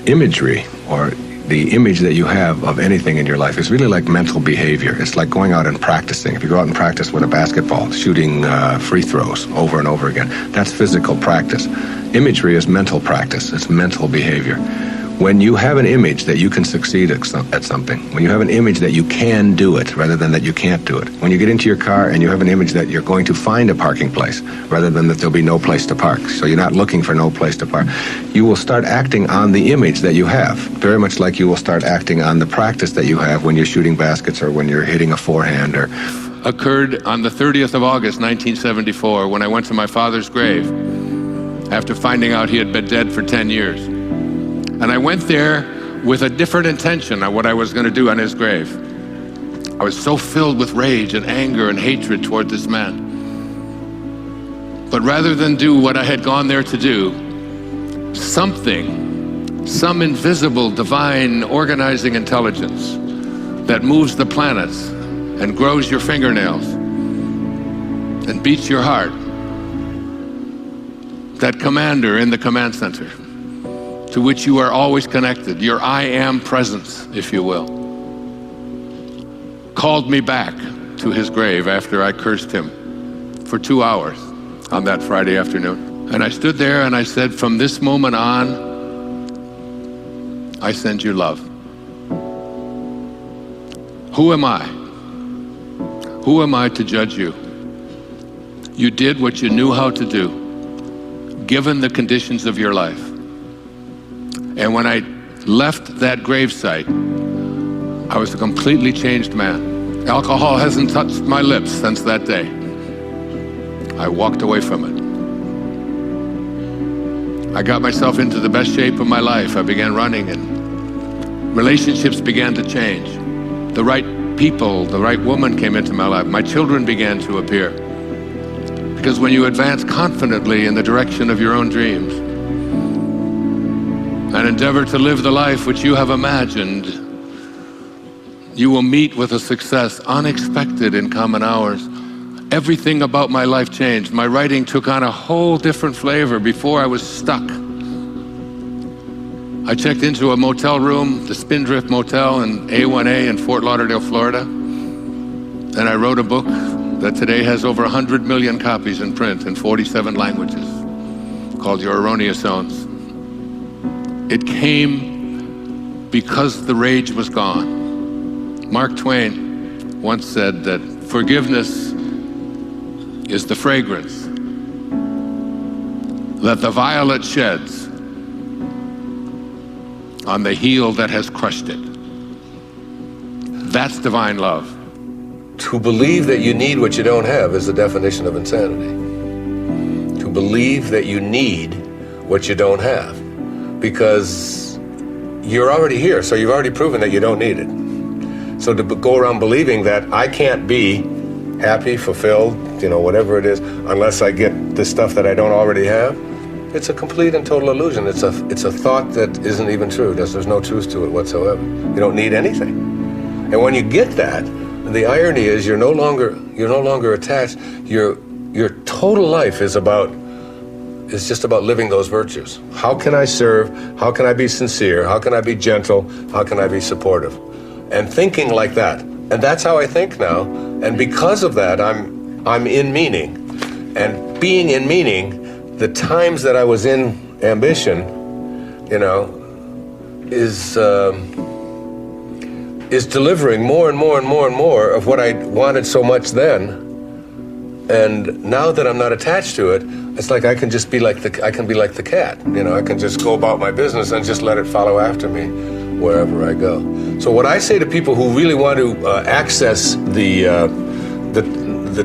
imagery, or the image that you have of anything in your life, is really like mental behavior. It's like going out and practicing. If you go out and practice with a basketball, shooting free throws over and over again, that's physical practice. Imagery is mental practice. It's mental behavior. When you have an image that you can succeed at something, when you have an image that you can do it rather than that you can't do it, when you get into your car and you have an image that you're going to find a parking place rather than that there'll be no place to park, so you're not looking for no place to park, you will start acting on the image that you have, very much like you will start acting on the practice that you have when you're shooting baskets or when you're hitting a forehand. Or occurred on the 30th of August, 1974, when I went to my father's grave after finding out he had been dead for 10 years. And I went there with a different intention on what I was going to do on his grave. I was so filled with rage and anger and hatred toward this man. But rather than do what I had gone there to do, some invisible, divine, organizing intelligence that moves the planets and grows your fingernails and beats your heart, that commander in the command center, to which you are always connected, your I am presence, if you will, called me back to his grave after I cursed him for 2 hours on that Friday afternoon. And I stood there and I said, from this moment on, I send you love. Who am I? Who am I to judge you? You did what you knew how to do, given the conditions of your life. And when I left that gravesite, I was a completely changed man. Alcohol hasn't touched my lips since that day. I walked away from it. I got myself into the best shape of my life. I began running and relationships began to change. The right people, the right woman came into my life. My children began to appear. Because when you advance confidently in the direction of your own dreams, and endeavor to live the life which you have imagined, you will meet with a success unexpected in common hours. Everything about my life changed. My writing took on a whole different flavor. Before, I was stuck. I checked into a motel room, the Spindrift Motel in A1A in Fort Lauderdale, Florida, and I wrote a book that today has over 100 million copies in print in 47 languages, called Your Erroneous Zones. It came because the rage was gone. Mark Twain once said that forgiveness is the fragrance that the violet sheds on the heel that has crushed it. That's divine love. To believe that you need what you don't have is the definition of insanity. To believe that you need what you don't have. Because you're already here, so you've already proven that you don't need it. So to go around believing that I can't be happy, fulfilled, whatever it is, unless I get the stuff that I don't already have, it's a complete and total illusion. It's a thought that isn't even true. There's no truth to it whatsoever. You don't need anything. And when you get that, the irony is you're no longer attached. Your total life is just about living those virtues. How can I serve? How can I be sincere? How can I be gentle? How can I be supportive? And thinking like that. And that's how I think now. And because of that, I'm in meaning. And being in meaning, the times that I was in ambition, is delivering more and more and more and more of what I wanted so much then. And now that I'm not attached to it, it's like I can be like the cat. I can just go about my business and just let it follow after me wherever I go. So what I say to people who really want to access the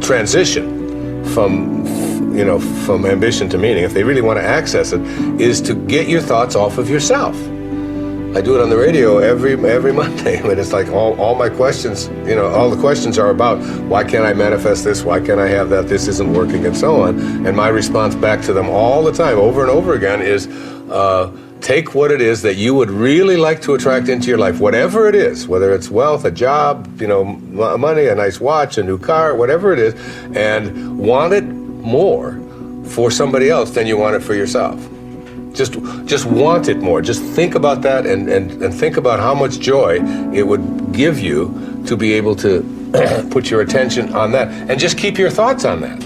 transition from ambition to meaning, if they really want to access it, is to get your thoughts off of yourself. I do it on the radio every Monday. I mean, it's like all my questions, all the questions are about why can't I manifest this? Why can't I have that? This isn't working, and so on. And my response back to them all the time, over and over again, is take what it is that you would really like to attract into your life, whatever it is, whether it's wealth, a job, money, a nice watch, a new car, whatever it is, and want it more for somebody else than you want it for yourself. Just want it more. Just think about that and think about how much joy it would give you to be able to put your attention on that. And just keep your thoughts on that.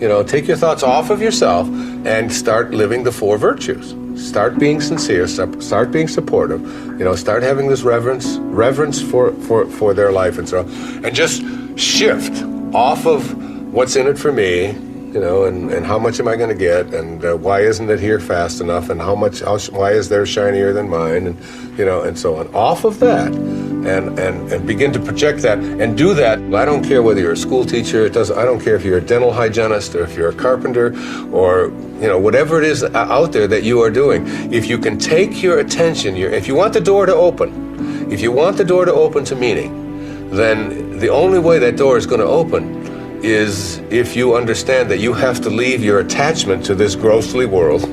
You know, take your thoughts off of yourself and start living the 4 virtues. Start being sincere, start being supportive, you know, start having this reverence for their life and so on. And just shift off of what's in it for me, you know, and how much am I going to get, and why isn't it here fast enough, and why is theirs shinier than mine, and you know, and so on. Off of that, and begin to project that, and do that. I don't care whether you're a school teacher. I don't care if you're a dental hygienist or if you're a carpenter, or you know, whatever it is out there that you are doing. If you can take your attention, if you want the door to open, to meaning, then the only way that door is going to open is if you understand that you have to leave your attachment to this grossly world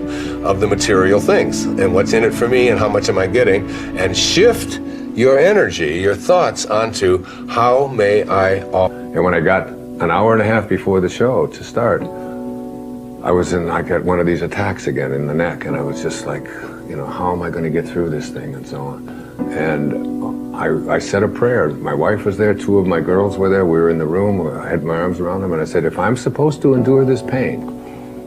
of the material things and what's in it for me and how much am I getting, and shift your energy, your thoughts onto how may I. And when I got an hour and a half before the show to start, I got one of these attacks again in the neck, and I was just like, you know, how am I going to get through this thing and so on. And I said a prayer. My wife was there, 2 of my girls were there, we were in the room, I had my arms around them, and I said, if I'm supposed to endure this pain,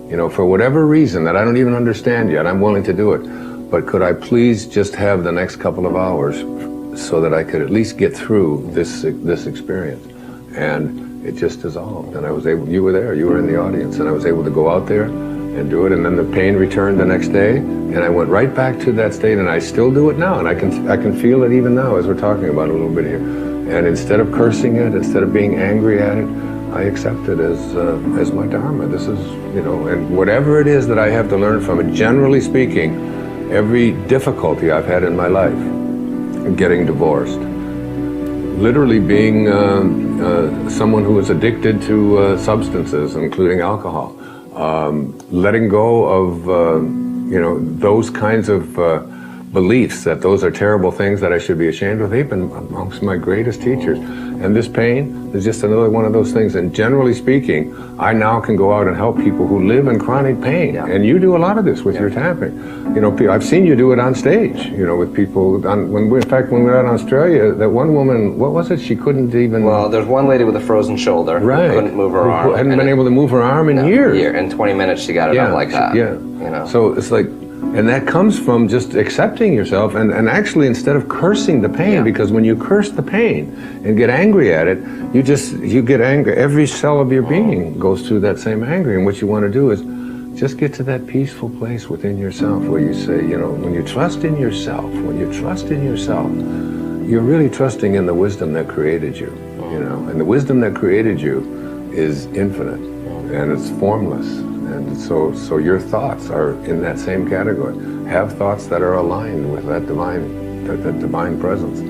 you know, for whatever reason that I don't even understand yet, I'm willing to do it. But could I please just have the next couple of hours so that I could at least get through this experience? And it just dissolved, and I was able, you were there, you were in the audience, and I was able to go out there and do it, and then the pain returned the next day, and I went right back to that state, and I still do it now, and I can feel it even now as we're talking about it a little bit here. And instead of cursing it, instead of being angry at it, I accept it as my dharma. This is, you know, and whatever it is that I have to learn from it, generally speaking, every difficulty I've had in my life, getting divorced, literally being someone who is addicted to substances, including alcohol, letting go of, you know, those kinds of beliefs that those are terrible things that I should be ashamed of. They've been amongst my greatest teachers. And this pain is just another one of those things. And generally speaking, I now can go out and help people who live in chronic pain. Yeah. And you do a lot of this with your tapping. You know, I've seen you do it on stage, you know, with people. In fact, when we were out in Australia, that one woman, what was it? She couldn't even... Well, there's one lady with a frozen shoulder right. who couldn't move her arm. Who hadn't been able to move her arm in years. In 20 minutes, she got it up like that. Yeah. You know? So it's like... And that comes from just accepting yourself and actually instead of cursing the pain, because when you curse the pain and get angry at it, you get angry. Every cell of your being goes through that same anger. And what you want to do is just get to that peaceful place within yourself where you say, you know, when you trust in yourself, you're really trusting in the wisdom that created you, you know. And the wisdom that created you is infinite and it's formless. And so your thoughts are in that same category. Have thoughts that are aligned with that divine presence.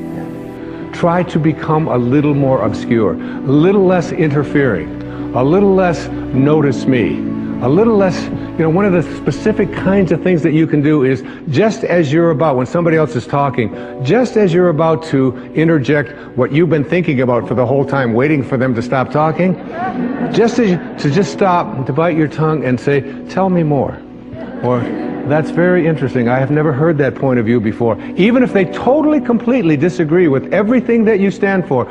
Try to become a little more obscure, a little less interfering, a little less notice me, a little less, you know, one of the specific kinds of things that you can do is just as you're about, when somebody else is talking, just as you're about to interject what you've been thinking about for the whole time, waiting for them to stop talking, just stop, to bite your tongue and say, tell me more. Or, that's very interesting. I have never heard that point of view before. Even if they totally, completely disagree with everything that you stand for,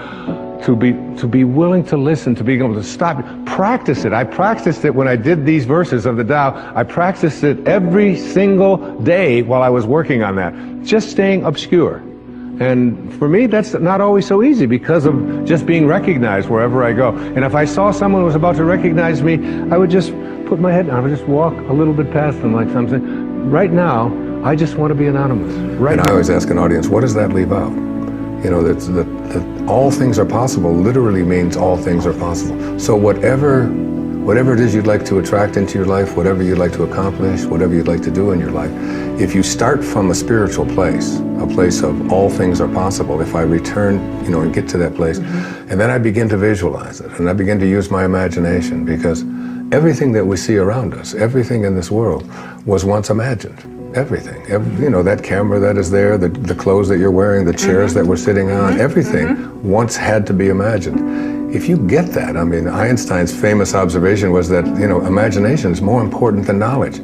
to be willing to listen, to be able to stop. Practice it. I practiced it when I did these verses of the Tao. I practiced it every single day while I was working on that. Just staying obscure. And for me, that's not always so easy because of just being recognized wherever I go. And if I saw someone who was about to recognize me, I would just put my head down. I would just walk a little bit past them like something. Right now, I just want to be anonymous. Right now. I always ask an audience, what does that leave out? You know, that all things are possible literally means all things are possible. So whatever it is you'd like to attract into your life, whatever you'd like to accomplish, whatever you'd like to do in your life, if you start from a spiritual place, a place of all things are possible, if I return, you know, and get to that place, and then I begin to visualize it, and I begin to use my imagination, because everything that we see around us, everything in this world was once imagined. Everything, you know, that camera that is there, the clothes that you're wearing, the chairs that we're sitting on, everything once had to be imagined. If you get that, I mean, Einstein's famous observation was that, you know, imagination is more important than knowledge.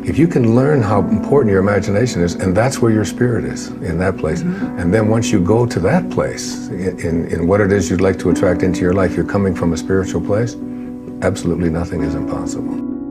If you can learn how important your imagination is, and that's where your spirit is, in that place, and then once you go to that place, in what it is you'd like to attract into your life, you're coming from a spiritual place, absolutely nothing is impossible.